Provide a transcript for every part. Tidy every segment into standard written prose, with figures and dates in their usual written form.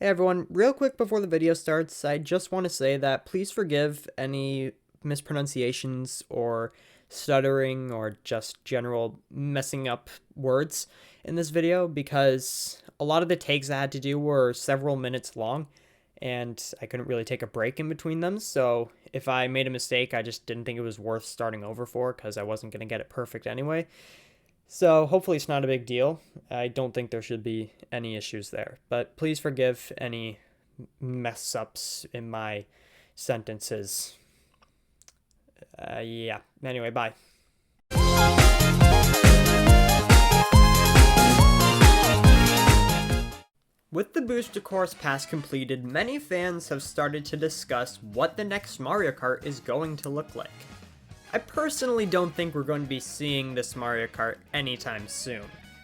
Hey everyone, real quick before the video starts, I just want to say that please forgive any mispronunciations or stuttering or just general messing up words in this video because a lot of the takes I had to do were several minutes long and I couldn't really take a break in between them. So if I made a mistake, I just didn't think it was worth starting over for because I wasn't going to get it perfect anyway. So hopefully it's not a big deal. I don't think there should be any issues there. But please forgive any mess ups in my sentences. Yeah. Anyway, bye. With the Booster Course Pass completed, many fans have started to discuss what the next Mario Kart is going to look like. I personally don't think we're going to be seeing this Mario Kart anytime soon.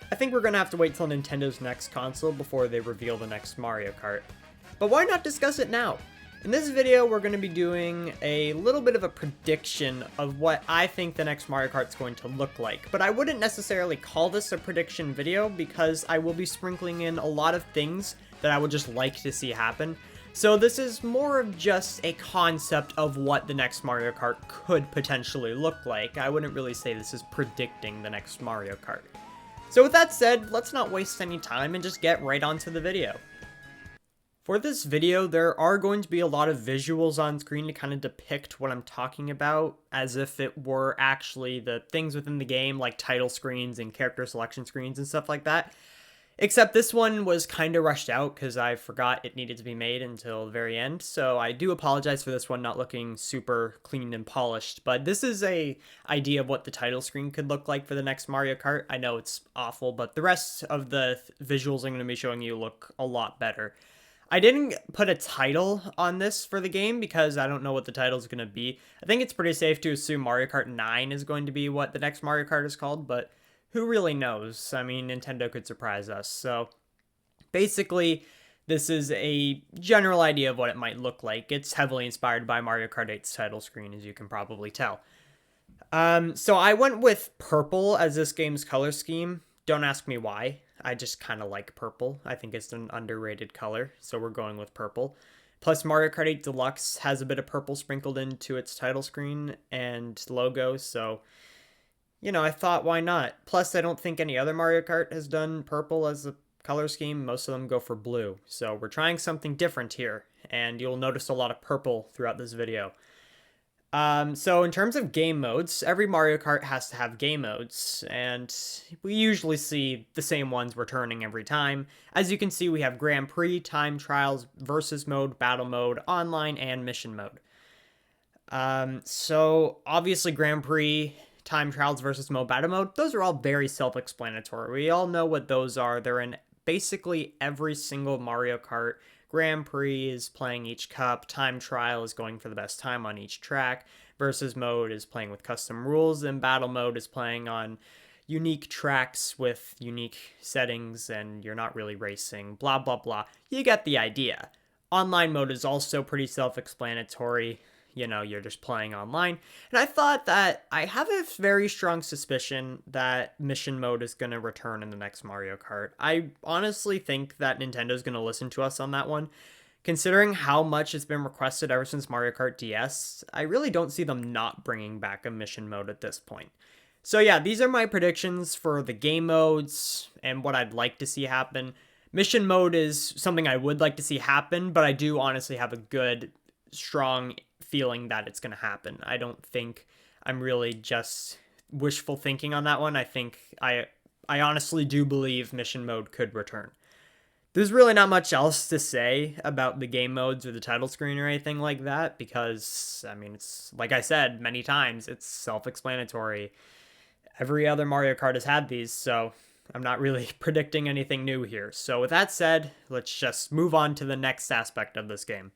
I think we're going to have to wait till Nintendo's next console before they reveal the next Mario Kart. But why not discuss it now? In this video, we're going to be doing a little bit of a prediction of what I think the next Mario Kart is going to look like. But I wouldn't necessarily call this a prediction video because I will be sprinkling in a lot of things that I would just like to see happen. So this is more of just a concept of what the next Mario Kart could potentially look like. I wouldn't really say this is predicting the next Mario Kart. So with that said, let's not waste any time and just get right onto the video. For this video, there are going to be a lot of visuals on screen to kind of depict what I'm talking about, as if it were actually the things within the game, like title screens and character selection screens and stuff like that. Except this one was kind of rushed out because I forgot it needed to be made until the very end. So I do apologize for this one not looking super clean and polished. But this is a idea of what the title screen could look like for the next Mario Kart. I know it's awful, but the rest of the visuals I'm going to be showing you look a lot better. I didn't put a title on this for the game because I don't know what the title is going to be. I think it's pretty safe to assume Mario Kart 9 is going to be what the next Mario Kart is called, but who really knows? I mean, Nintendo could surprise us. So basically, this is a general idea of what it might look like. It's heavily inspired by Mario Kart 8's title screen, as you can probably tell. So I went with purple as this game's color scheme. Don't ask me why. I just kind of like purple. I think it's an underrated color, so we're going with purple. Plus, Mario Kart 8 Deluxe has a bit of purple sprinkled into its title screen and logo, so you know, I thought, why not? Plus, I don't think any other Mario Kart has done purple as a color scheme. Most of them go for blue. So we're trying something different here, and you'll notice a lot of purple throughout this video. So in terms of game modes, every Mario Kart has to have game modes, and we usually see the same ones returning every time. As you can see, we have Grand Prix, Time Trials, Versus Mode, Battle Mode, Online, and Mission Mode. So obviously Grand Prix, Time Trials versus Mode, Battle Mode, those are all very self-explanatory. We all know what those are. They're in basically every single Mario Kart. Grand Prix is playing each cup, Time Trial is going for the best time on each track, Versus Mode is playing with custom rules, and Battle Mode is playing on unique tracks with unique settings, and you're not really racing, blah blah blah. You get the idea. Online mode is also pretty self-explanatory. You know, you're just playing online. And I thought that I have a very strong suspicion that mission mode is going to return in the next Mario Kart. I honestly think that Nintendo's going to listen to us on that one. Considering how much it's been requested ever since Mario Kart DS, I really don't see them not bringing back a mission mode at this point. So yeah, these are my predictions for the game modes and what I'd like to see happen. Mission mode is something I would like to see happen, but I do honestly have a good, strong feeling that it's going to happen. I don't think I'm really just wishful thinking on that one. I think I honestly do believe mission mode could return. There's really not much else to say about the game modes or the title screen or anything like that because, I mean, it's like I said many times, it's self-explanatory. Every other Mario Kart has had these, so I'm not really predicting anything new here. So with that said, let's just move on to the next aspect of this game.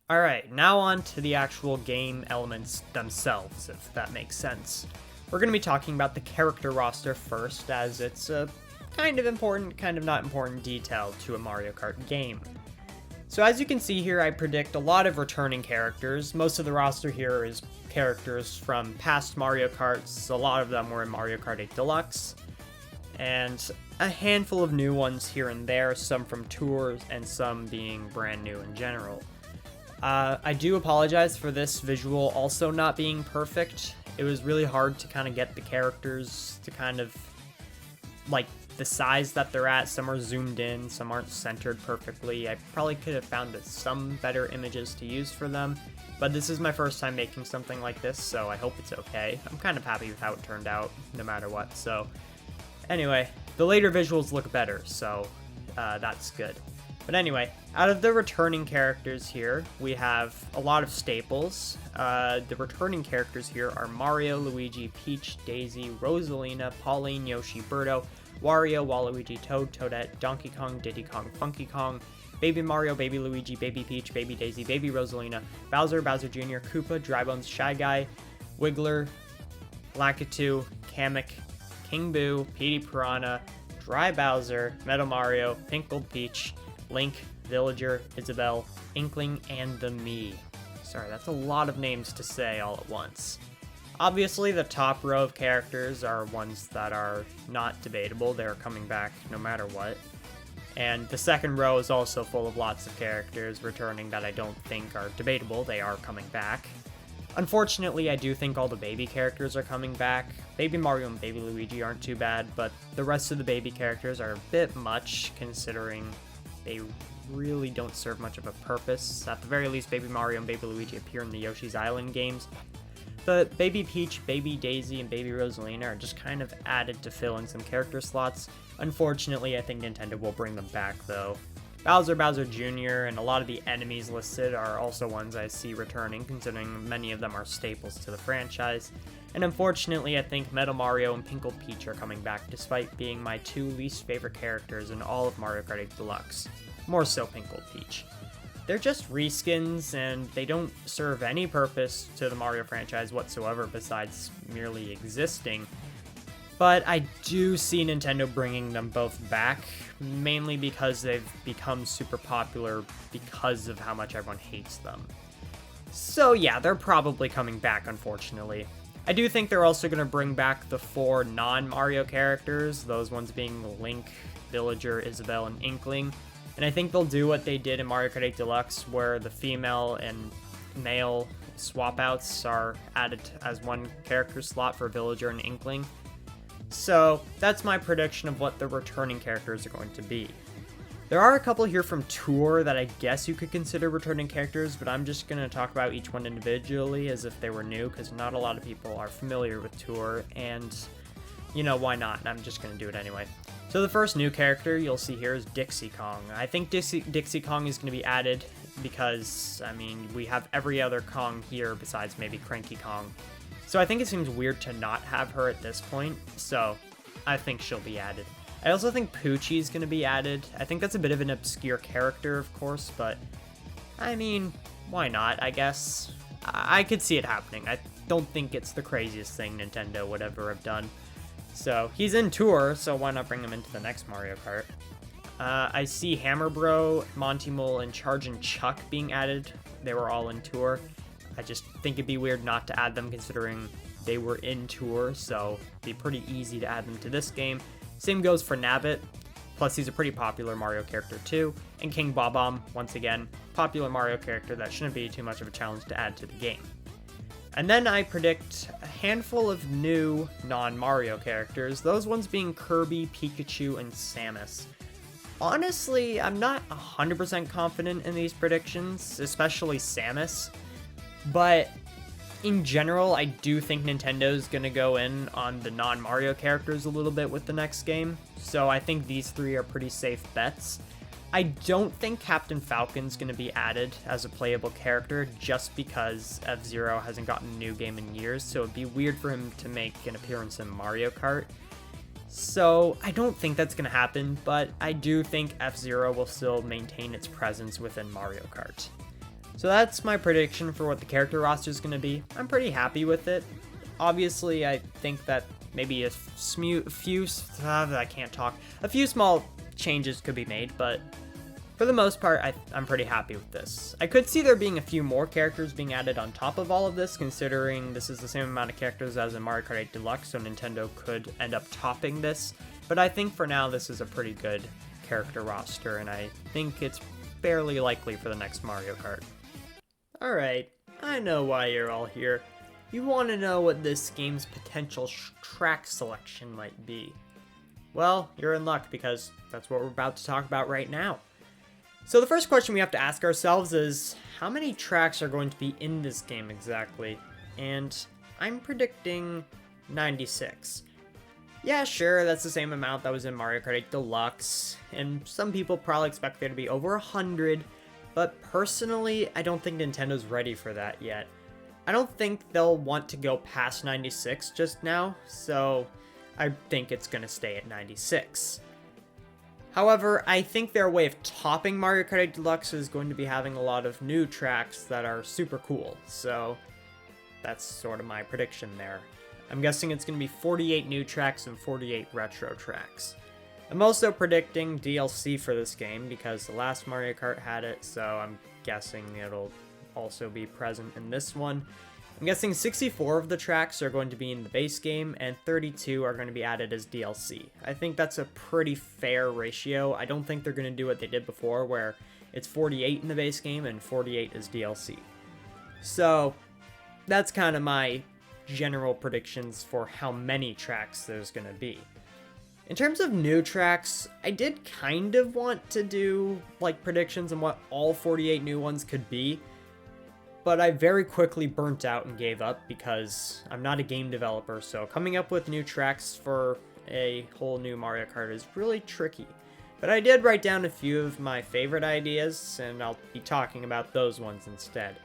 Alright, now on to the actual game elements themselves, if that makes sense. We're going to be talking about the character roster first, as it's a kind of important, kind of not important detail to a Mario Kart game. So as you can see here, I predict a lot of returning characters. Most of the roster here is characters from past Mario Karts. A lot of them were in Mario Kart 8 Deluxe. and a handful of new ones here and there, some from tours and some being brand new in general. I do apologize for this visual also not being perfect. It was really hard to kind of get the characters to kind of, like, the size that they're at. Some are zoomed in, some aren't centered perfectly. I probably could have found some better images to use for them, but this is my first time making something like this, so I hope it's okay. I'm kind of happy with how it turned out, no matter what, so anyway, the later visuals look better, so that's good. But anyway, out of the returning characters here, we have a lot of staples. The returning characters here are Mario, Luigi, Peach, Daisy, Rosalina, Pauline, Yoshi, Birdo, Wario, Waluigi, Toad, Toadette, Donkey Kong, Diddy Kong, Funky Kong, Baby Mario, Baby Luigi, Baby Peach, Baby Daisy, Baby Rosalina, Bowser, Bowser Jr., Koopa, Drybones, Shy Guy, Wiggler, Lakitu, Kamek, King Boo, Petey Piranha, Dry Bowser, Metal Mario, Pinkled Peach, Link, Villager, Isabelle, Inkling, and the Mii. Sorry, that's a lot of names to say all at once. Obviously, the top row of characters are ones that are not debatable. They're coming back no matter what. And the second row is also full of lots of characters returning that I don't think are debatable. They are coming back. Unfortunately, I do think all the baby characters are coming back. Baby Mario and Baby Luigi aren't too bad, but the rest of the baby characters are a bit much, considering they really don't serve much of a purpose. At the very least, Baby Mario and Baby Luigi appear in the Yoshi's Island games. But Baby Peach, Baby Daisy, and Baby Rosalina are just kind of added to fill in some character slots. Unfortunately, I think Nintendo will bring them back, though. Bowser, Bowser Jr., and a lot of the enemies listed are also ones I see returning, considering many of them are staples to the franchise. And unfortunately, I think Metal Mario and Pinkled Peach are coming back, despite being my two least favorite characters in all of Mario Kart 8 Deluxe. More so Pinkled Peach. They're just reskins, and they don't serve any purpose to the Mario franchise whatsoever besides merely existing. But I do see Nintendo bringing them both back, mainly because they've become super popular because of how much everyone hates them. So yeah, they're probably coming back, unfortunately. I do think they're also going to bring back the 4 non-Mario characters, those ones being Link, Villager, Isabelle, and Inkling. And I think they'll do what they did in Mario Kart 8 Deluxe, where the female and male swap-outs are added as one character slot for Villager and Inkling. So that's my prediction of what the returning characters are going to be. There are a couple here from Tour that I guess you could consider returning characters, but I'm just going to talk about each one individually as if they were new, because not a lot of people are familiar with Tour, and, you know, why not? I'm just going to do it anyway. So the first new character you'll see here is Dixie Kong. I think Dixie Kong is going to be added because, I mean, we have every other Kong here besides maybe Cranky Kong. So I think it seems weird to not have her at this point, so I think she'll be added. I also think Poochie's going to be added. I think that's a bit of an obscure character, of course, but I mean, why not, I guess? I could see it happening. I don't think it's the craziest thing Nintendo would ever have done. So he's in Tour, so why not bring him into the next Mario Kart? I see Hammer Bro, Monty Mole, and Chargin' Chuck being added. They were all in Tour. I just think it'd be weird not to add them considering they were in Tour, so it'd be pretty easy to add them to this game. Same goes for Nabbit, plus he's a pretty popular Mario character too. And King Bob-omb, once again, popular Mario character that shouldn't be too much of a challenge to add to the game. And then I predict a handful of new non-Mario characters, those ones being Kirby, Pikachu, and Samus. Honestly, I'm not 100% confident in these predictions, especially Samus, but in general, I do think Nintendo's gonna go in on the non-Mario characters a little bit with the next game, so I think these 3 are pretty safe bets. I don't think Captain Falcon's gonna be added as a playable character just because F-Zero hasn't gotten a new game in years, so it'd be weird for him to make an appearance in Mario Kart. So I don't think that's gonna happen, but I do think F-Zero will still maintain its presence within Mario Kart. So that's my prediction for what the character roster is going to be. I'm pretty happy with it. Obviously, I think that maybe a few small changes could be made, but for the most part, I'm pretty happy with this. I could see there being a few more characters being added on top of all of this, considering this is the same amount of characters as in Mario Kart 8 Deluxe, so Nintendo could end up topping this but I think for now this is a pretty good character roster, and I think it's fairly likely for the next Mario Kart. Alright, I know why you're all here. You want to know what this game's potential track selection might be. Well, you're in luck, because that's what we're about to talk about right now. So the first question we have to ask ourselves is, how many tracks are going to be in this game exactly? And I'm predicting 96. Yeah, sure, that's the same amount that was in Mario Kart 8 Deluxe, and some people probably expect there to be over 100, but personally, I don't think Nintendo's ready for that yet. I don't think they'll want to go past 96 just now, so I think it's gonna stay at 96. However, I think their way of topping Mario Kart 8 Deluxe is going to be having a lot of new tracks that are super cool, so that's sort of my prediction there. I'm guessing it's going to be 48 new tracks and 48 retro tracks. I'm also predicting DLC for this game because the last Mario Kart had it, so I'm guessing it'll also be present in this one. I'm guessing 64 of the tracks are going to be in the base game, and 32 are going to be added as DLC. I think that's a pretty fair ratio. I don't think they're going to do what they did before, where it's 48 in the base game and 48 as DLC. So, that's kind of my general predictions for how many tracks there's going to be. In terms of new tracks, I did kind of want to do, like, predictions on what all 48 new ones could be, but I very quickly burnt out and gave up because I'm not a game developer, so coming up with new tracks for a whole new Mario Kart is really tricky. But I did write down a few of my favorite ideas, and I'll be talking about those ones instead.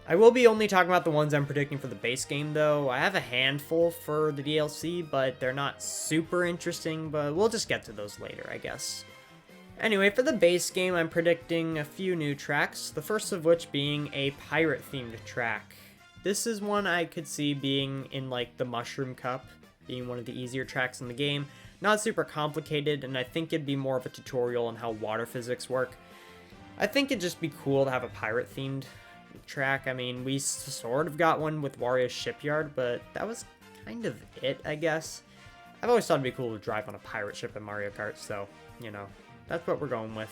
I will be only talking about the ones I'm predicting for the base game, though. I have a handful for the DLC, but they're not super interesting, but we'll just get to those later, I guess. Anyway, for the base game, I'm predicting a few new tracks, the first of which being a pirate-themed track. This is one I could see being in, like, the Mushroom Cup, being one of the easier tracks in the game. Not super complicated, and I think it'd be more of a tutorial on how water physics work. I think it'd just be cool to have a pirate-themed track. I mean, we sort of got one with Wario's Shipyard, but that was kind of it, I guess. I've always thought it'd be cool to drive on a pirate ship in Mario Kart, so, you know, that's what we're going with.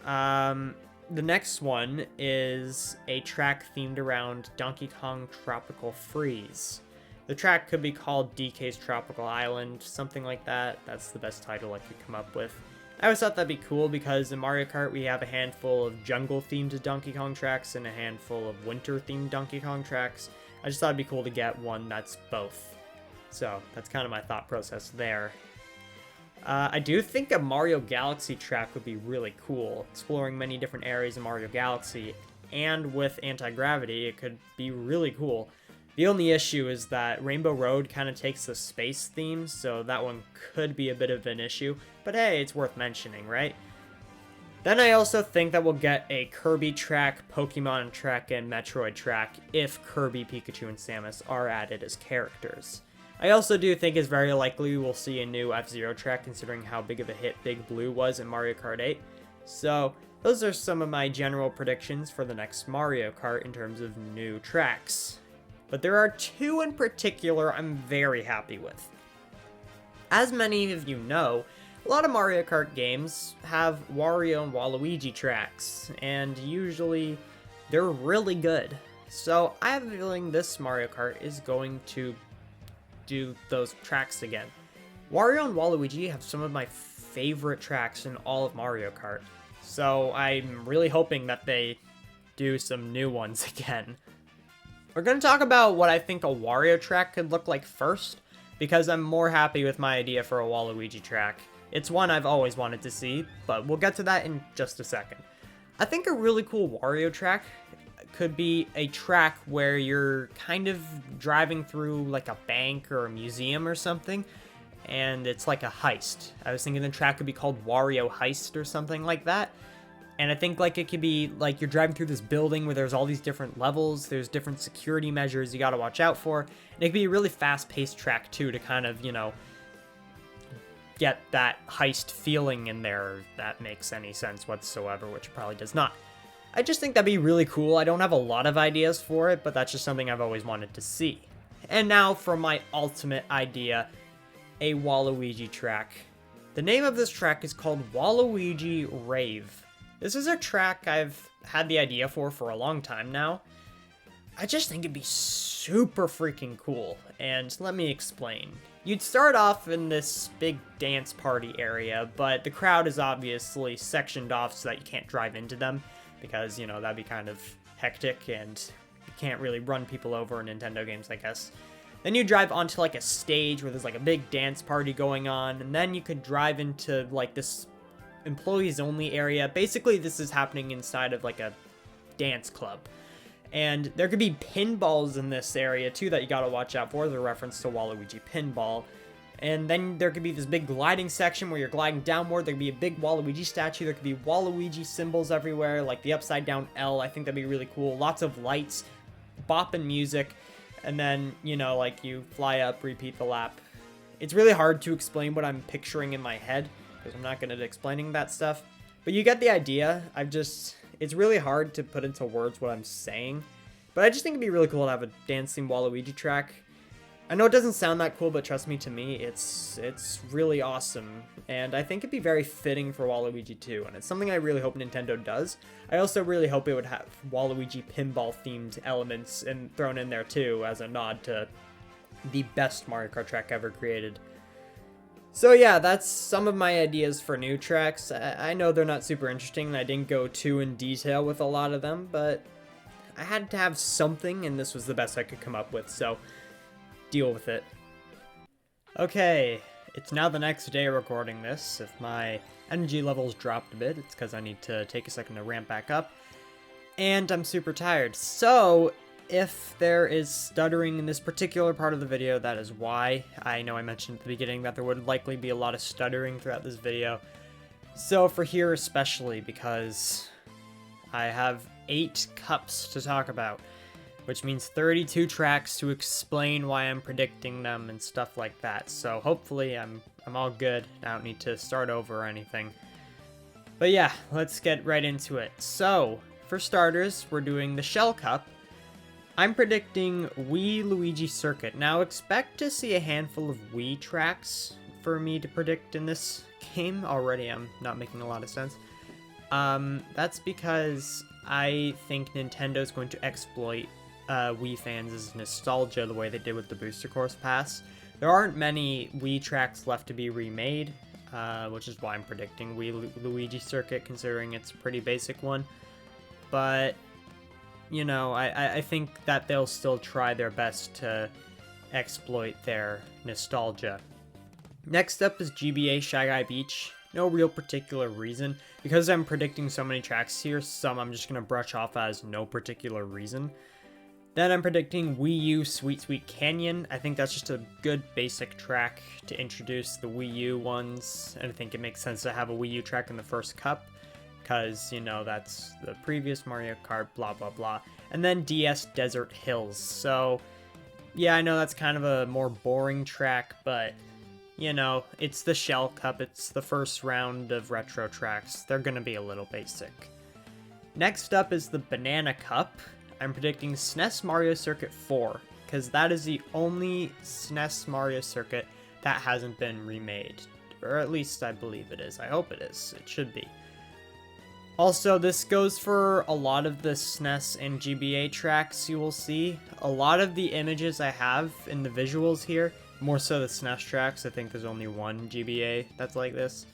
The next one is a track themed around Donkey Kong Tropical Freeze. The track could be called DK's Tropical Island, something like that. That's the best title I could come up with. I always thought that'd be cool because in Mario Kart we have a handful of jungle-themed Donkey Kong tracks and a handful of winter-themed Donkey Kong tracks. I just thought it'd be cool to get one that's both. So that's kind of my thought process there. I do think a Mario Galaxy track would be really cool, exploring many different areas in Mario Galaxy, and with anti-gravity, it could be really cool. The only issue is that Rainbow Road kind of takes the space theme, so that one could be a bit of an issue, but hey, it's worth mentioning, right? Then I also think that we'll get a Kirby track, Pokemon track, and Metroid track if Kirby, Pikachu, and Samus are added as characters. I also do think it's very likely we'll see a new F-Zero track considering how big of a hit Big Blue was in Mario Kart 8. So, those are some of my general predictions for the next Mario Kart in terms of new tracks. But there are two in particular I'm very happy with. As many of you know, a lot of Mario Kart games have Wario and Waluigi tracks, and usually they're really good. So I have a feeling this Mario Kart is going to do those tracks again. Wario and Waluigi have some of my favorite tracks in all of Mario Kart, so I'm really hoping that they do some new ones again. We're going to talk about what I think a Wario track could look like first, because I'm more happy with my idea for a Waluigi track. It's one I've always wanted to see, but we'll get to that in just a second. I think a really cool Wario track could be a track where you're kind of driving through like a bank or a museum or something, and it's like a heist. I was thinking the track could be called Wario Heist or something like that. And I think like it could be like you're driving through this building where there's all these different levels, there's different security measures you gotta watch out for. And it could be a really fast-paced track too to kind of, you know, get that heist feeling in there, if that makes any sense whatsoever, which it probably does not. I just think that'd be really cool. I don't have a lot of ideas for it, but that's just something I've always wanted to see. And now for my ultimate idea, a Waluigi track. The name of this track is called Waluigi Rave. This is a track I've had the idea for a long time now. I just think it'd be super freaking cool, and let me explain. You'd start off in this big dance party area, but the crowd is obviously sectioned off so that you can't drive into them, because, you know, that'd be kind of hectic, and you can't really run people over in Nintendo games, I guess. Then you drive onto, like, a stage where there's, like, a big dance party going on, and then you could drive into, like, this employees-only area. Basically, this is happening inside of, like, a dance club. And there could be pinballs in this area, too, that you gotta watch out for. The reference to Waluigi Pinball. And then there could be this big gliding section where you're gliding downward. There could be a big Waluigi statue. There could be Waluigi symbols everywhere, like the upside-down L. I think that'd be really cool. Lots of lights, bopping music. And then, you know, like, you fly up, repeat the lap. It's really hard to explain what I'm picturing in my head, because I'm not good at explaining that stuff. But you get the idea. It's really hard to put into words what I'm saying, but I just think it'd be really cool to have a dancing Waluigi track. I know it doesn't sound that cool, but trust me, to me, it's really awesome, and I think it'd be very fitting for Waluigi 2, and it's something I really hope Nintendo does. I also really hope it would have Waluigi Pinball-themed elements thrown in there, too, as a nod to the best Mario Kart track ever created. So yeah, that's some of my ideas for new tracks. I know they're not super interesting, and I didn't go too in detail with a lot of them, but I had to have something, and this was the best I could come up with, so deal with it. Okay, it's now the next day recording this. If my energy levels dropped a bit, it's because I need to take a second to ramp back up, and I'm super tired. So if there is stuttering in this particular part of the video, that is why. I know I mentioned at the beginning that there would likely be a lot of stuttering throughout this video. So for here especially, because I have 8 cups to talk about, which means 32 tracks to explain why I'm predicting them and stuff like that. So hopefully I'm all good. I don't need to start over or anything. But yeah, let's get right into it. So for starters, we're doing the Shell Cup. I'm predicting Wii Luigi Circuit. Now, expect to see a handful of Wii tracks for me to predict in this game. Already, I'm not making a lot of sense. That's because I think Nintendo's going to exploit Wii fans' nostalgia the way they did with the Booster Course Pass. There aren't many Wii tracks left to be remade, which is why I'm predicting Wii Luigi Circuit, considering it's a pretty basic one. But you know, I think that they'll still try their best to exploit their nostalgia. Next up is GBA Shy Guy Beach. No real particular reason. Because I'm predicting so many tracks here, some I'm just going to brush off as no particular reason. Then I'm predicting Wii U Sweet Sweet Canyon. I think that's just a good basic track to introduce the Wii U ones. And I think it makes sense to have a Wii U track in the first cup, because, you know, that's the previous Mario Kart, blah, blah, blah. And then DS Desert Hills. So, yeah, I know that's kind of a more boring track, but, you know, it's the Shell Cup. It's the first round of retro tracks. They're going to be a little basic. Next up is the Banana Cup. I'm predicting SNES Mario Circuit 4, because that is the only SNES Mario Circuit that hasn't been remade. Or at least I believe it is. I hope it is. It should be. Also, this goes for a lot of the SNES and GBA tracks you will see. A lot of the images I have in the visuals here, more so the SNES tracks, I think there's only one GBA that's like this.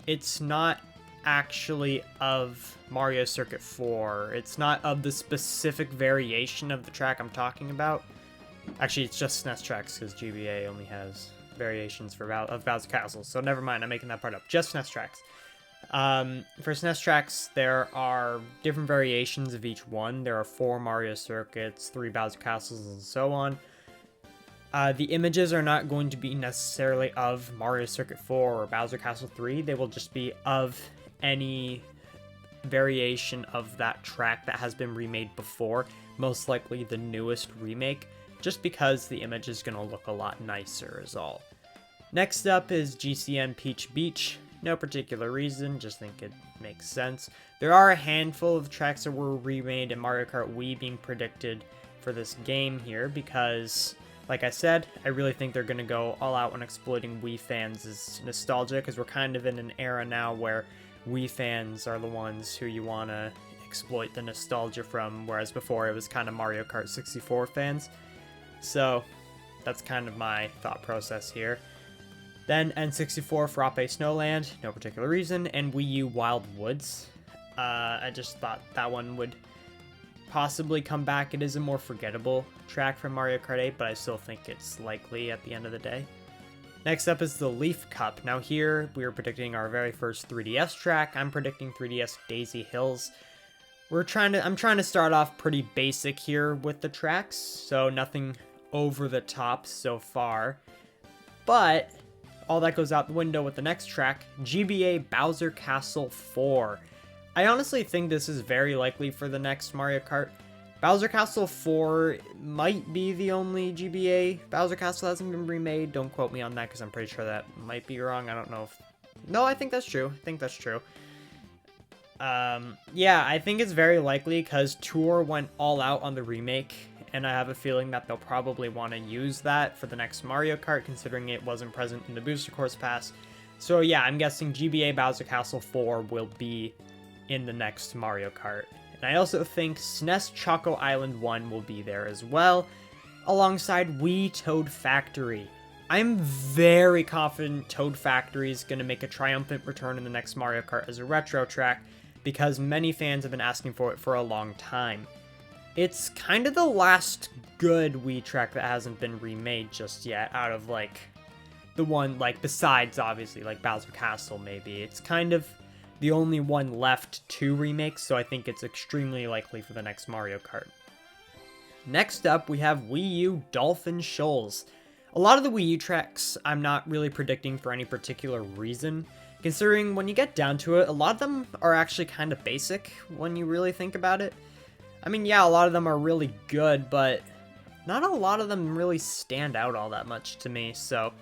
It's not actually of Mario Circuit 4. It's not of the specific variation of the track I'm talking about. Actually, it's just SNES tracks, because GBA only has variations of Bowser Castle, so never mind, I'm making that part up. Just SNES tracks. For SNES tracks, there are different variations of each one. There are 4 Mario Circuits, 3 Bowser Castles, and so on. The images are not going to be necessarily of Mario Circuit 4 or Bowser Castle 3. They will just be of any variation of that track that has been remade before, most likely the newest remake, just because the image is going to look a lot nicer is all. Next up is GCN Peach Beach. No particular reason, just think it makes sense. There are a handful of tracks that were remade in Mario Kart Wii being predicted for this game here, because Like I said, I really think they're going to go all out on exploiting Wii fans' nostalgia, because we're kind of in an era now where Wii fans are the ones who you want to exploit the nostalgia from, whereas before it was kind of Mario Kart 64 fans. So that's kind of my thought process here. Then N64 Frappe Snowland, no particular reason, and Wii U Wild Woods. I just thought that one would possibly come back. It is a more forgettable track from Mario Kart 8, but I still think it's likely at the end of the day. Next up is the Leaf Cup. Now here, we are predicting our very first 3DS track. I'm predicting 3DS Daisy Hills. I'm trying to start off pretty basic here with the tracks, so nothing over the top so far. But all that goes out the window with the next track, GBA Bowser Castle 4. I honestly think this is very likely for the next Mario Kart. Bowser Castle 4 might be the only GBA Bowser Castle that hasn't been remade. Don't quote me on that, because I'm pretty sure that might be wrong. I don't know if... No, I think that's true. I think that's true. Yeah, I think it's very likely, because Tour went all out on the remake, and I have a feeling that they'll probably want to use that for the next Mario Kart, considering it wasn't present in the Booster Course Pass. So yeah, I'm guessing GBA Bowser Castle 4 will be in the next Mario Kart. And I also think SNES Choco Island 1 will be there as well, alongside Wii Toad Factory. I'm very confident Toad Factory is going to make a triumphant return in the next Mario Kart as a retro track, because many fans have been asking for it for a long time. It's kind of the last good Wii track that hasn't been remade just yet, out of like the one, like besides obviously like Bowser Castle maybe. It's kind of the only one left to remake, so I think it's extremely likely for the next Mario Kart. Next up, we have Wii U Dolphin Shoals. A lot of the Wii U tracks I'm not really predicting for any particular reason, considering when you get down to it, a lot of them are actually kind of basic when you really think about it. I mean, yeah, a lot of them are really good, but not a lot of them really stand out all that much to me, so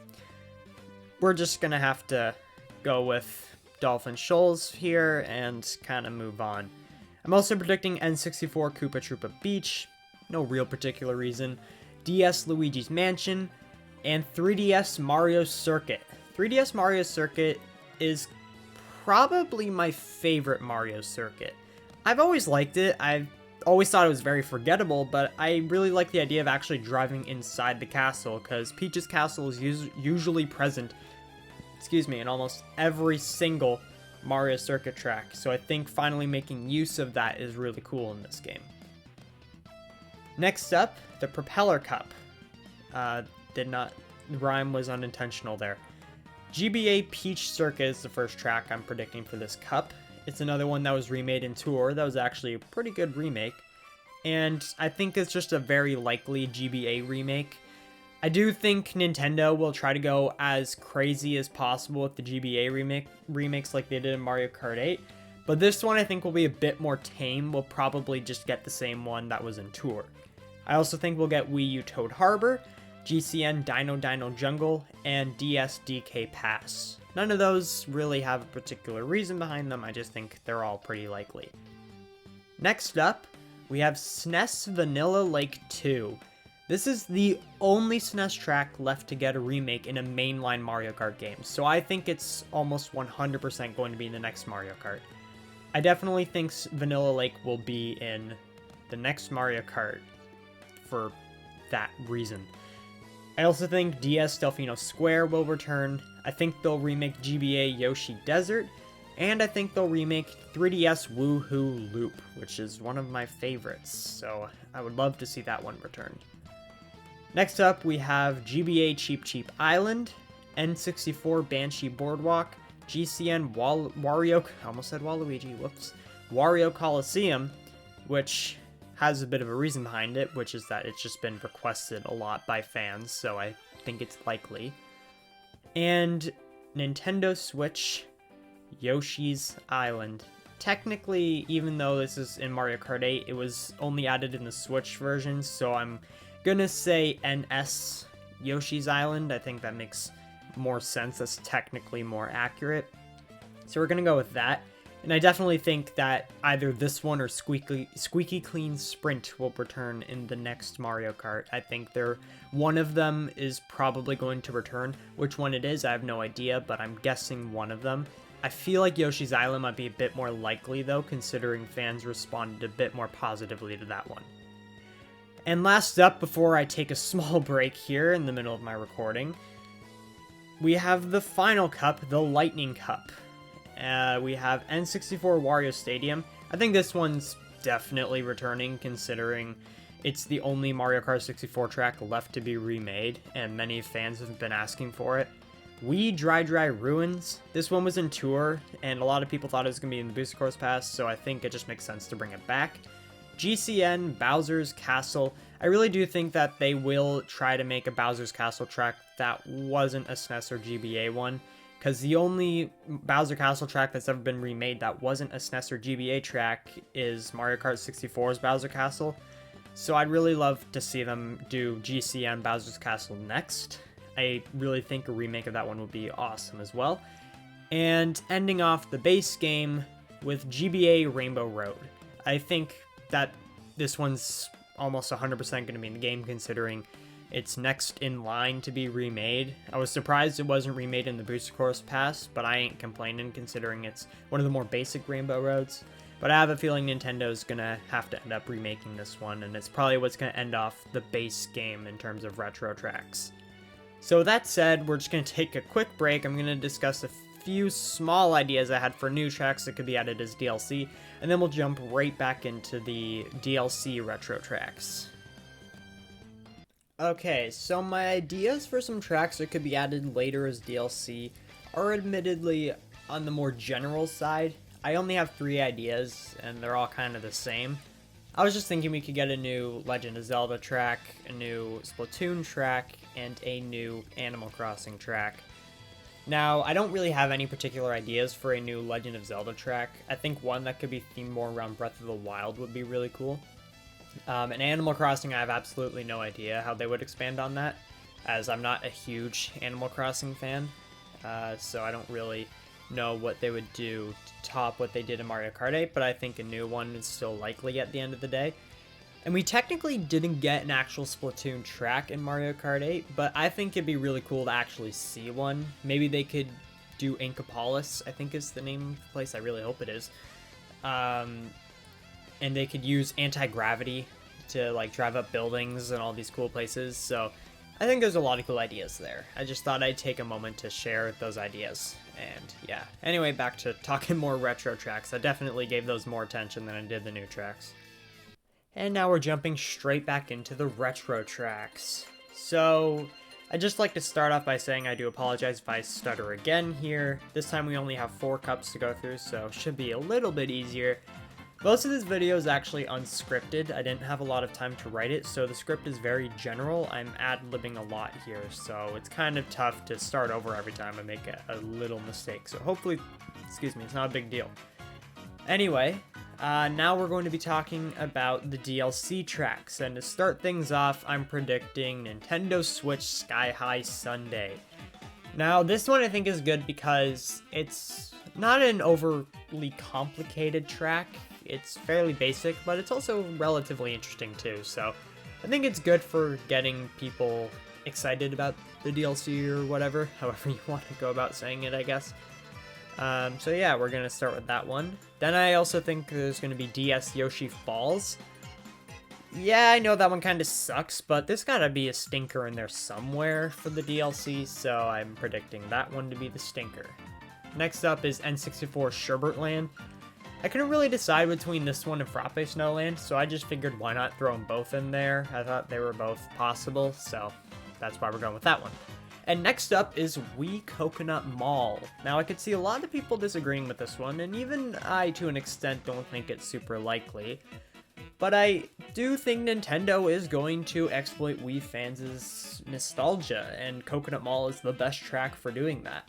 we're just gonna have to go with Dolphin Shoals here and kind of move on. I'm also predicting N64 Koopa Troopa Beach, no real particular reason, DS Luigi's Mansion, and 3DS Mario Circuit. 3DS Mario Circuit is probably my favorite Mario Circuit. I've always liked it. I've always thought it was very forgettable, but I really like the idea of actually driving inside the castle, because Peach's castle is usually present in almost every single Mario Circuit track, so I think finally making use of that is really cool in this game. Next up, the Propeller Cup. The rhyme was unintentional there. GBA Peach Circuit is the first track I'm predicting for this cup. It's another one that was remade in Tour. That was actually a pretty good remake, and I think it's just a very likely GBA remake. I do think Nintendo will try to go as crazy as possible with the GBA remakes like they did in Mario Kart 8, but this one I think will be a bit more tame. We'll probably just get the same one that was in Tour. I also think we'll get Wii U Toad Harbor, GCN Dino Dino Jungle, and DS DK Pass. None of those really have a particular reason behind them, I just think they're all pretty likely. Next up, we have SNES Vanilla Lake 2. This is the only SNES track left to get a remake in a mainline Mario Kart game, so I think it's almost 100% going to be in the next Mario Kart. I definitely think Vanilla Lake will be in the next Mario Kart for that reason. I also think DS Delfino Square will return. I think they'll remake GBA Yoshi Desert, and I think they'll remake 3DS Woohoo Loop, which is one of my favorites, so I would love to see that one return. Next up, we have GBA Cheep Cheep Island, N64 Banshee Boardwalk, GCN Wario, I almost said Waluigi, whoops, Wario Coliseum, which has a bit of a reason behind it, which is that it's just been requested a lot by fans, so I think it's likely. And Nintendo Switch Yoshi's Island. Technically, even though this is in Mario Kart 8, it was only added in the Switch version, so I'm gonna say NS Yoshi's Island. I think that makes more sense. That's technically more accurate. So we're gonna go with that. And I definitely think that either this one or Squeaky Clean Sprint will return in the next Mario Kart. I think one of them is probably going to return. Which one it is, I have no idea, but I'm guessing one of them. I feel like Yoshi's Island might be a bit more likely though, considering fans responded a bit more positively to that one. And last up, before I take a small break here in the middle of my recording, we have the final cup, the Lightning Cup. We have N64 Wario Stadium. I think this one's definitely returning, considering it's the only Mario Kart 64 track left to be remade, and many fans have been asking for it. Wii Dry Ruins. This one was in Tour, and a lot of people thought it was going to be in the Booster Course Pass, so I think it just makes sense to bring it back. GCN Bowser's Castle. I really do think that they will try to make a Bowser's Castle track that wasn't a SNES or GBA one, because the only Bowser Castle track that's ever been remade that wasn't a SNES or GBA track is Mario Kart 64's Bowser Castle. So I'd really love to see them do GCN Bowser's Castle next. I really think a remake of that one would be awesome as well. And ending off the base game with GBA Rainbow Road. I think that this one's almost 100% going to be in the game, considering it's next in line to be remade. I was surprised it wasn't remade in the Booster Course Pass, but I ain't complaining considering it's one of the more basic Rainbow Roads. But I have a feeling Nintendo's gonna have to end up remaking this one, and it's probably what's gonna end off the base game in terms of retro tracks. So with that said, we're just gonna take a quick break. I'm gonna discuss a few small ideas I had for new tracks that could be added as DLC, and then we'll jump right back into the DLC retro tracks. Okay, so my ideas for some tracks that could be added later as DLC are admittedly on the more general side. I only have 3 ideas, and they're all kind of the same. I was just thinking we could get a new Legend of Zelda track, a new Splatoon track, and a new Animal Crossing track. Now, I don't really have any particular ideas for a new Legend of Zelda track. I think one that could be themed more around Breath of the Wild would be really cool. And Animal Crossing, I have absolutely no idea how they would expand on that, as I'm not a huge Animal Crossing fan, so I don't really know what they would do to top what they did in Mario Kart 8, but I think a new one is still likely at the end of the day. And we technically didn't get an actual Splatoon track in Mario Kart 8, but I think it'd be really cool to actually see one. Maybe they could do Inkopolis, I think is the name of the place, I really hope it is. And they could use anti-gravity to like drive up buildings and all these cool places. So I think there's a lot of cool ideas there. I just thought I'd take a moment to share those ideas. And yeah, anyway, back to talking more retro tracks. I definitely gave those more attention than I did the new tracks. And now we're jumping straight back into the retro tracks. So I'd just like to start off by saying I do apologize if I stutter again here. This time we only have 4 cups to go through, so it should be a little bit easier. Most of this video is actually unscripted. I didn't have a lot of time to write it, so the script is very general. I'm ad-libbing a lot here, so it's kind of tough to start over every time I make a little mistake. So hopefully, excuse me, it's not a big deal. Anyway, now we're going to be talking about the DLC tracks, and to start things off, I'm predicting Nintendo Switch Sky High Sunday. Now, this one I think is good because it's not an overly complicated track. It's fairly basic, but it's also relatively interesting too, so I think it's good for getting people excited about the DLC or whatever, however you want to go about saying it, I guess. So yeah, we're going to start with that one. Then I also think there's going to be DS Yoshi Falls. Yeah, I know that one kind of sucks, but there's got to be a stinker in there somewhere for the DLC, so I'm predicting that one to be the stinker. Next up is N64 Sherbert I couldn't really decide between this one and Frappe Snowland, so I just figured why not throw them both in there. I thought they were both possible, so that's why we're going with that one. And next up is Wii Coconut Mall. Now I could see a lot of people disagreeing with this one, and even I to an extent don't think it's super likely. But I do think Nintendo is going to exploit Wii fans' nostalgia, and Coconut Mall is the best track for doing that.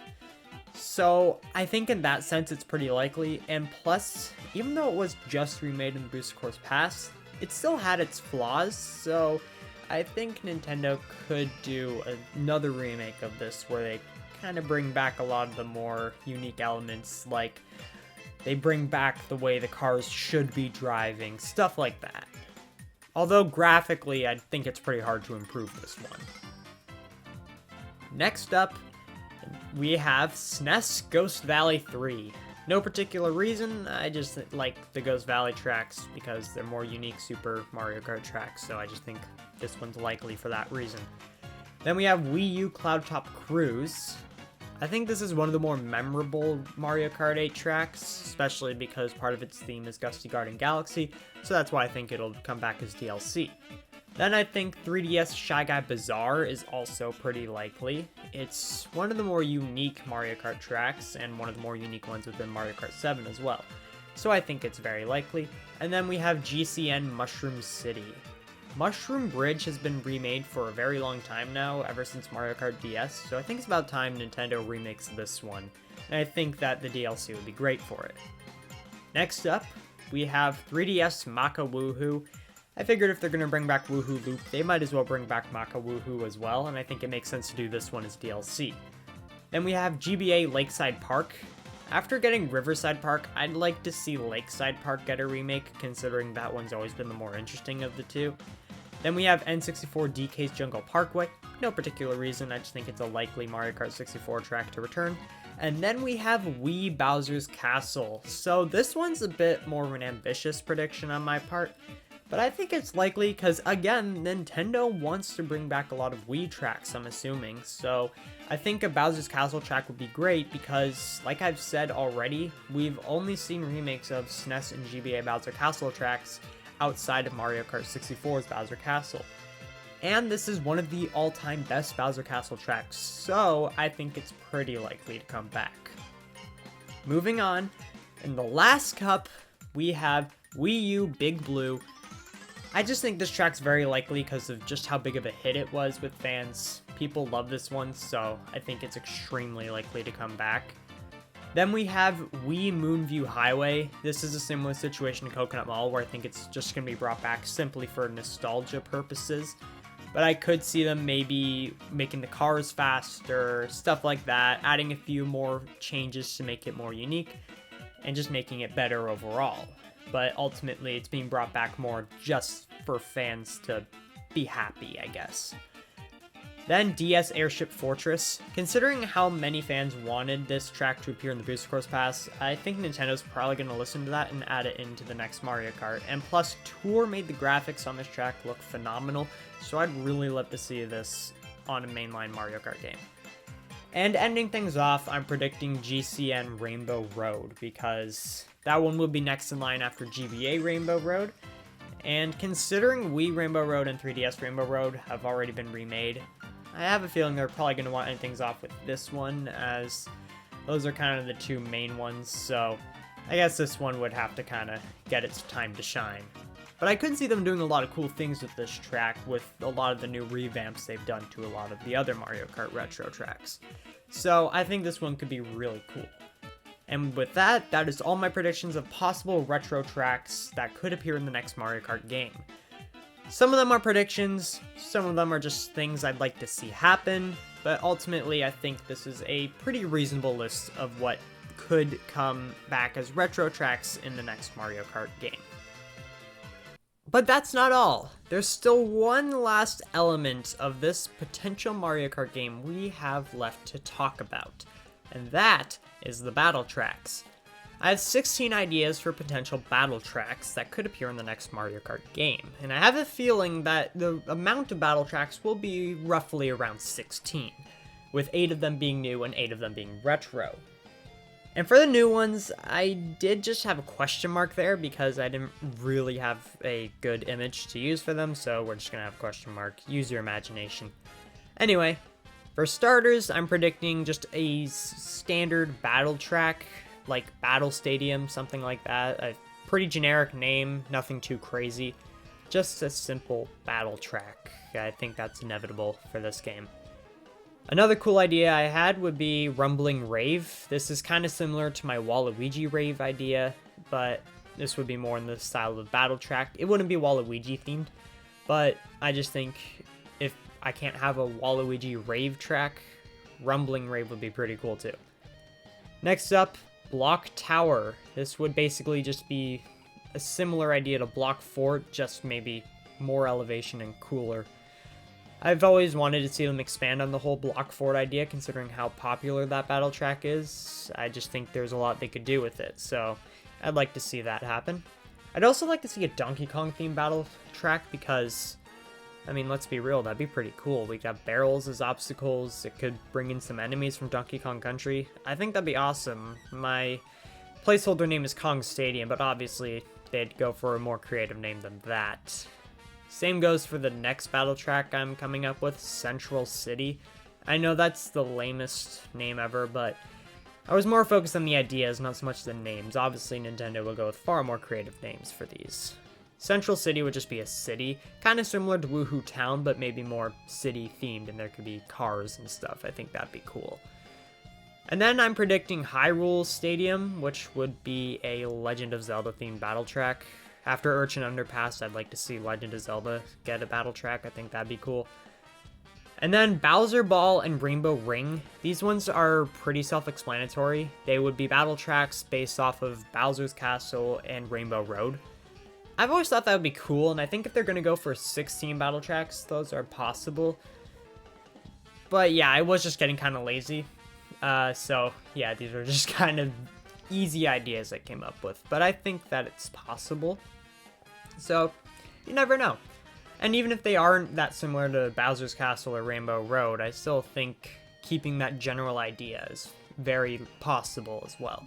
So I think in that sense it's pretty likely, and plus, even though it was just remade in the Booster Course Pass, it still had its flaws, so I think Nintendo could do another remake of this where they kind of bring back a lot of the more unique elements, like They bring back the way the cars should be driving, stuff like that. Although graphically, I think it's pretty hard to improve this one. Next up, we have SNES Ghost Valley 3. No particular reason, I just like the Ghost Valley tracks because they're more unique Super Mario Kart tracks, so I just think this one's likely for that reason. Then we have Wii U Cloud Top Cruise. I think this is one of the more memorable Mario Kart 8 tracks, especially because part of its theme is Gusty Garden Galaxy, so that's why I think it'll come back as DLC. Then I think 3DS Shy Guy Bazaar is also pretty likely. It's one of the more unique Mario Kart tracks, and one of the more unique ones within Mario Kart 7 as well. So I think it's very likely. And then we have GCN Mushroom City. Mushroom Bridge has been remade for a very long time now, ever since Mario Kart DS, so I think it's about time Nintendo remakes this one, and I think that the DLC would be great for it. Next up, we have 3DS Maka Woohoo. I figured if they're going to bring back Woohoo Loop, they might as well bring back Maka Woohoo as well, and I think it makes sense to do this one as DLC. Then we have GBA Lakeside Park. After getting Riverside Park, I'd like to see Lakeside Park get a remake, considering that one's always been the more interesting of the two. Then we have N64 DK's Jungle Parkway. No particular reason, I just think it's a likely Mario Kart 64 track to return. And then we have Wii Bowser's Castle. So this one's a bit more of an ambitious prediction on my part, but I think it's likely because, again, Nintendo wants to bring back a lot of Wii tracks, I'm assuming. So I think a Bowser's Castle track would be great because, like I've said already, we've only seen remakes of SNES and GBA Bowser Castle tracks outside of Mario Kart 64's Bowser Castle. And this is one of the all-time best Bowser Castle tracks, so I think it's pretty likely to come back. Moving on, in the last cup, we have Wii U Big Blue. I just think this track's very likely because of just how big of a hit it was with fans. People love this one, so I think it's extremely likely to come back. Then we have Wii Moonview Highway. This is a similar situation to Coconut Mall, where I think it's just going to be brought back simply for nostalgia purposes. But I could see them maybe making the cars faster, stuff like that, adding a few more changes to make it more unique, and just making it better overall. But ultimately, it's being brought back more just for fans to be happy, I guess. Then DS Airship Fortress. Considering how many fans wanted this track to appear in the Booster Course Pass, I think Nintendo's probably going to listen to that and add it into the next Mario Kart. And plus, Tour made the graphics on this track look phenomenal, so I'd really love to see this on a mainline Mario Kart game. And ending things off, I'm predicting GCN Rainbow Road, because that one will be next in line after GBA Rainbow Road. And considering Wii Rainbow Road and 3DS Rainbow Road have already been remade, I have a feeling they're probably going to want to end things off with this one, as those are kind of the two main ones, so I guess this one would have to kind of get its time to shine. But I could see them doing a lot of cool things with this track, with a lot of the new revamps they've done to a lot of the other Mario Kart retro tracks. So I think this one could be really cool. And with that, that is all my predictions of possible retro tracks that could appear in the next Mario Kart game. Some of them are predictions, some of them are just things I'd like to see happen, but ultimately I think this is a pretty reasonable list of what could come back as retro tracks in the next Mario Kart game. But that's not all. There's still one last element of this potential Mario Kart game we have left to talk about, and that is the battle tracks. I have 16 ideas for potential battle tracks that could appear in the next Mario Kart game, and I have a feeling that the amount of battle tracks will be roughly around 16, with 8 of them being new and 8 of them being retro. And for the new ones, I did just have a question mark there because I didn't really have a good image to use for them, so we're just gonna have a question mark. Use your imagination. Anyway, for starters, I'm predicting just a standard battle track, like Battle Stadium, something like that. A pretty generic name, nothing too crazy. Just a simple battle track. I think that's inevitable for this game. Another cool idea I had would be Rumbling Rave. This is kind of similar to my Waluigi Rave idea, but this would be more in the style of battle track. It wouldn't be Waluigi themed, but I just think if I can't have a Waluigi Rave track, Rumbling Rave would be pretty cool too. Next up, Block Tower. This would basically just be a similar idea to Block Fort, just maybe more elevation and cooler. I've always wanted to see them expand on the whole Block Fort idea, considering how popular that battle track is. I just think there's a lot they could do with it, so I'd like to see that happen. I'd also like to see a Donkey Kong themed battle track because, I mean, let's be real, that'd be pretty cool. We'd have barrels as obstacles. It could bring in some enemies from Donkey Kong Country. I think that'd be awesome. My placeholder name is Kong Stadium, but obviously they'd go for a more creative name than that. Same goes for the next battle track I'm coming up with, Central City. I know that's the lamest name ever, but I was more focused on the ideas, not so much the names. Obviously, Nintendo will go with far more creative names for these. Central City would just be a city, kind of similar to Woohoo Town, but maybe more city-themed, and there could be cars and stuff. I think that'd be cool. And then I'm predicting Hyrule Stadium, which would be a Legend of Zelda-themed battle track. After Urchin Underpass, I'd like to see Legend of Zelda get a battle track. I think that'd be cool. And then Bowser Ball and Rainbow Ring. These ones are pretty self-explanatory. They would be battle tracks based off of Bowser's Castle and Rainbow Road. I've always thought that would be cool, and I think if they're going to go for 16 battle tracks, those are possible. But yeah, I was just getting kind of lazy. So yeah, these are just kind of easy ideas I came up with. But I think that it's possible. So you never know. And even if they aren't that similar to Bowser's Castle or Rainbow Road, I still think keeping that general idea is very possible as well.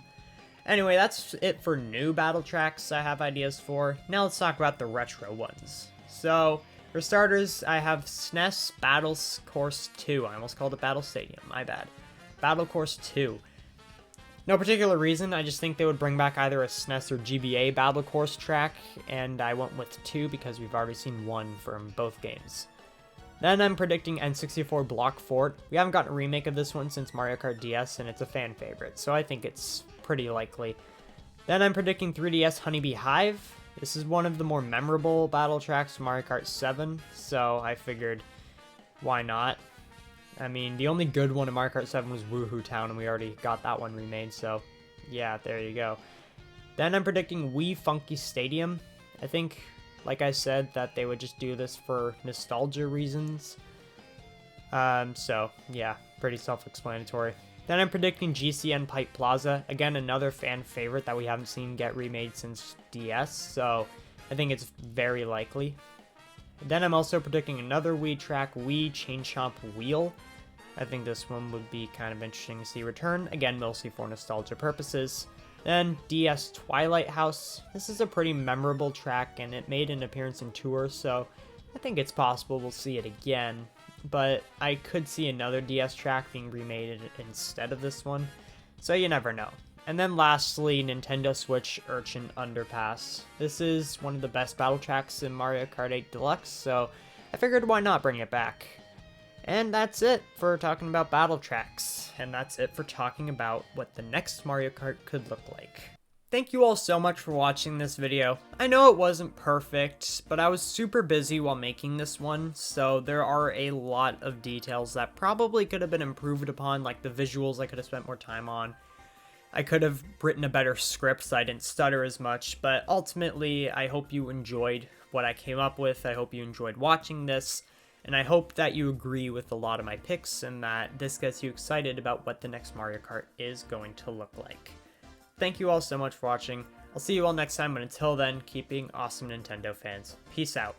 Anyway, that's it for new battle tracks I have ideas for. Now let's talk about the retro ones. So, for starters, I have SNES Battle Course 2. I almost called it Battle Stadium, my bad. Battle Course 2. No particular reason, I just think they would bring back either a SNES or GBA Battle Course track, and I went with 2 because we've already seen 1 from both games. Then I'm predicting N64 Block Fort. We haven't gotten a remake of this one since Mario Kart DS, and it's a fan favorite, so I think it's pretty likely. Then I'm predicting 3DS Honeybee Hive. This is one of the more memorable battle tracks from Mario Kart 7, so I figured, why not? I mean, the only good one in Mario Kart 7 was Woohoo Town, and we already got that one remade, so yeah, there you go. Then I'm predicting Wii Funky Stadium. I think, like I said, that they would just do this for nostalgia reasons. So yeah, pretty self-explanatory. Then I'm predicting GCN Pipe Plaza. Again, another fan favorite that we haven't seen get remade since DS, so I think it's very likely. Then I'm also predicting another Wii track, Wii Chain Chomp Wheel. I think this one would be kind of interesting to see return. Again, mostly for nostalgia purposes. Then DS Twilight House. This is a pretty memorable track, and it made an appearance in Tour, so I think it's possible we'll see it again. But I could see another DS track being remade instead of this one, so you never know. And then lastly, Nintendo Switch Urchin Underpass. This is one of the best battle tracks in Mario Kart 8 Deluxe, so I figured why not bring it back. And that's it for talking about battle tracks, and that's it for talking about what the next Mario Kart could look like. Thank you all so much for watching this video. I know it wasn't perfect, but I was super busy while making this one, so there are a lot of details that probably could have been improved upon, like the visuals I could have spent more time on. I could have written a better script so I didn't stutter as much, but ultimately, I hope you enjoyed what I came up with. I hope you enjoyed watching this, and I hope that you agree with a lot of my picks and that this gets you excited about what the next Mario Kart is going to look like. Thank you all so much for watching. I'll see you all next time, but until then, keep being awesome Nintendo fans. Peace out.